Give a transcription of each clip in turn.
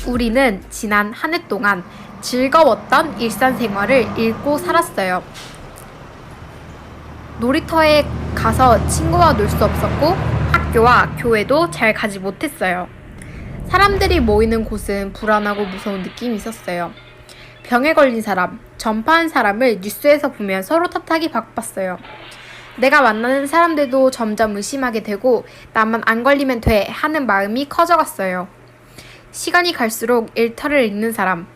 우리는 지난 한 해 동안 즐거웠던 일상생활을 잊고 살았어요. 놀이터에 가서 친구와 놀 수 없었고 학교와 교회도 잘 가지 못했어요. 사람들이 모이는 곳은 불안하고 무서운 느낌이 있었어요. 병에 걸린 사람, 전파한 사람을 뉴스에서 보면 서로 탓하기 바빴어요. 내가 만나는 사람들도 점점 의심하게 되고 나만 안 걸리면 돼 하는 마음이 커져갔어요. 시간이 갈수록 일터를 잃는 사람,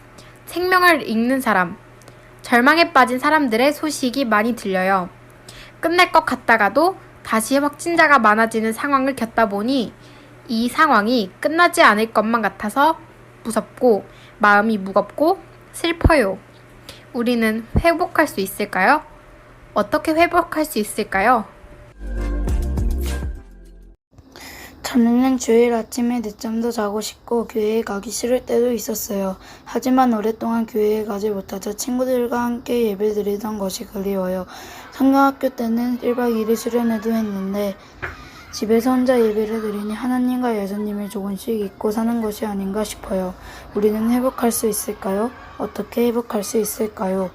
생명을 잃는 사람, 절망에 빠진 사람들의 소식이 많이 들려요. 끝날 것 같다가도 다시 확진자가 많아지는 상황을 겪다 보니 이 상황이 끝나지 않을 것만 같아서 무섭고 마음이 무겁고 슬퍼요. 우리는 회복할 수 있을까요? 어떻게 회복할 수 있을까요? 전에는 주일 아침에 늦잠도 자고 싶고 교회에 가기 싫을 때도 있었어요. 하지만 오랫동안 교회에 가지 못하자 친구들과 함께 예배드리던 것이 그리워요. 성경학교 때는 1박 2일 수련회도 했는데 집에서 혼자 예배를 드리니 하나님과 예수님을 조금씩 잊고 사는 것이 아닌가 싶어요. 우리는 회복할 수 있을까요? 어떻게 회복할 수 있을까요?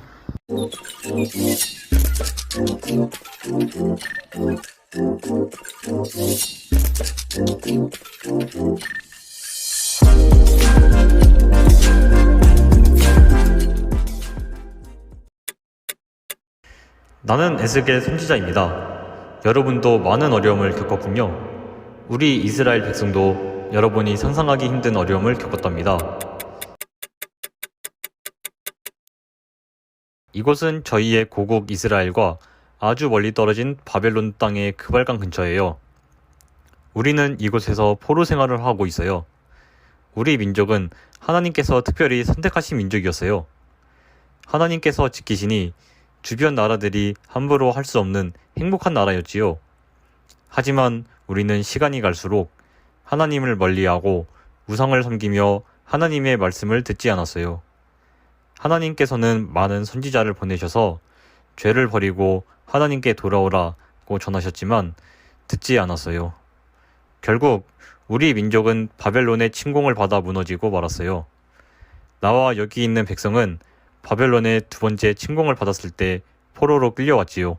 나는 에스겔 선지자입니다. 여러분도 많은 어려움을 겪었군요. 우리 이스라엘 백성도 여러분이 상상하기 힘든 어려움을 겪었답니다. 이곳은 저희의 고국 이스라엘과 아주 멀리 떨어진 바벨론 땅의 그발강 근처예요. 우리는 이곳에서 포로 생활을 하고 있어요. 우리 민족은 하나님께서 특별히 선택하신 민족이었어요. 하나님께서 지키시니 주변 나라들이 함부로 할 수 없는 행복한 나라였지요. 하지만 우리는 시간이 갈수록 하나님을 멀리하고 우상을 섬기며 하나님의 말씀을 듣지 않았어요. 하나님께서는 많은 선지자를 보내셔서 죄를 버리고 하나님께 돌아오라고 전하셨지만 듣지 않았어요. 결국 우리 민족은 바벨론의 침공을 받아 무너지고 말았어요. 나와 여기 있는 백성은 바벨론의 두 번째 침공을 받았을 때 포로로 끌려왔지요.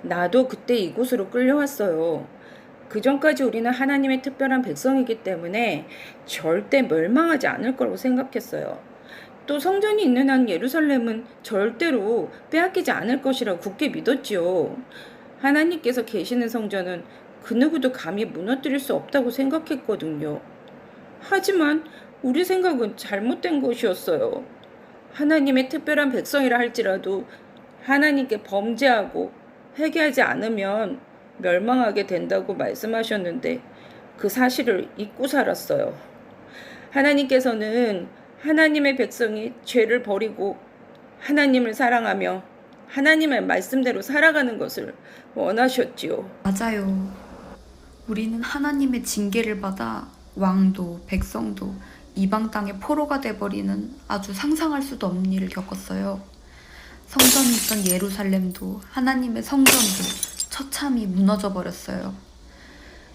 나도 그때 이곳으로 끌려왔어요. 그 전까지 우리는 하나님의 특별한 백성이기 때문에 절대 멸망하지 않을 거라고 생각했어요. 또 성전이 있는 한 예루살렘은 절대로 빼앗기지 않을 것이라고 굳게 믿었지요. 하나님께서 계시는 성전은 그 누구도 감히 무너뜨릴 수 없다고 생각했거든요. 하지만 우리 생각은 잘못된 것이었어요. 하나님의 특별한 백성이라 할지라도 하나님께 범죄하고 회개하지 않으면 멸망하게 된다고 말씀하셨는데 그 사실을 잊고 살았어요. 하나님께서는 하나님의 백성이 죄를 버리고 하나님을 사랑하며 하나님의 말씀대로 살아가는 것을 원하셨지요. 맞아요. 우리는 하나님의 징계를 받아 왕도 백성도 이방 땅의 포로가 돼버리는 아주 상상할 수도 없는 일을 겪었어요. 성전이 있던 예루살렘도 하나님의 성전도 처참히 무너져 버렸어요.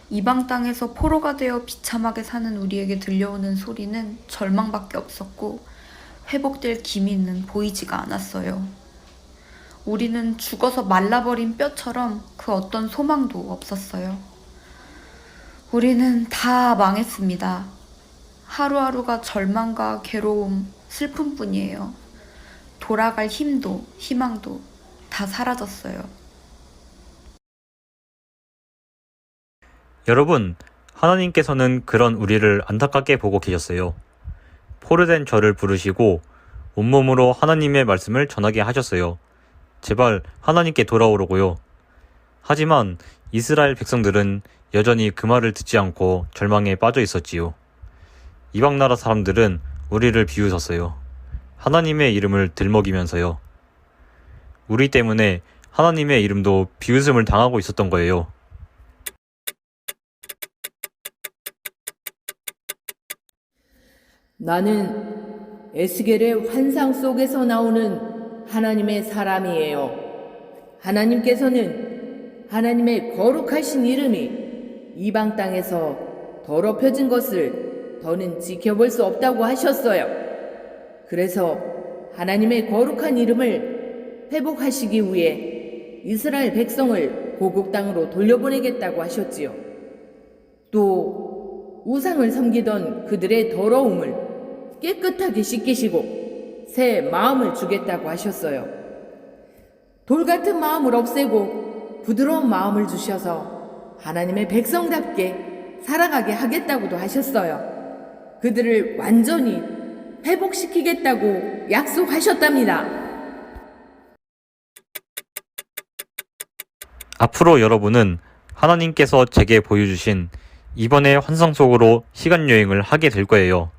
이방 땅에서 포로가 되어 비참하게 사는 우리에게 들려오는 소리는 절망밖에 없었고 회복될 기미는 보이지가 않았어요. 우리는 죽어서 말라버린 뼈처럼 그 어떤 소망도 없었어요. 우리는 다 망했습니다. 하루하루가 절망과 괴로움, 슬픔뿐이에요. 돌아갈 힘도 희망도 다 사라졌어요. 여러분, 하나님께서는 그런 우리를 안타깝게 보고 계셨어요. 포로된 저를 부르시고 온몸으로 하나님의 말씀을 전하게 하셨어요. 제발 하나님께 돌아오라고요. 하지만 이스라엘 백성들은 여전히 그 말을 듣지 않고 절망에 빠져 있었지요. 이방 나라 사람들은 우리를 비웃었어요. 하나님의 이름을 들먹이면서요. 우리 때문에 하나님의 이름도 비웃음을 당하고 있었던 거예요. 나는 에스겔의 환상 속에서 나오는 하나님의 사람이에요. 하나님께서는 하나님의 거룩하신 이름이 이방 땅에서 더럽혀진 것을 더는 지켜볼 수 없다고 하셨어요. 그래서 하나님의 거룩한 이름을 회복하시기 위해 이스라엘 백성을 고국 땅으로 돌려보내겠다고 하셨지요. 또 우상을 섬기던 그들의 더러움을 깨끗하게 씻기시고 새 마음을 주겠다고 하셨어요. 돌 같은 마음을 없애고 부드러운 마음을 주셔서 하나님의 백성답게 살아가게 하겠다고도 하셨어요. 그들을 완전히 회복시키겠다고 약속하셨답니다. 앞으로 여러분은 하나님께서 제게 보여주신 이번의 환상 속으로 시간여행을 하게 될 거예요.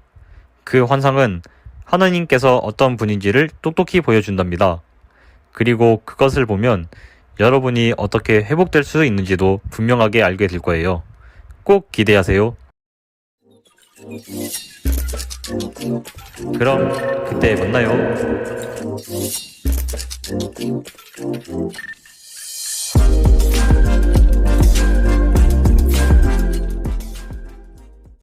그 환상은 하나님께서 어떤 분인지를 똑똑히 보여준답니다. 그리고 그것을 보면 여러분이 어떻게 회복될 수 있는지도 분명하게 알게 될 거예요. 꼭 기대하세요. 그럼 그때 만나요.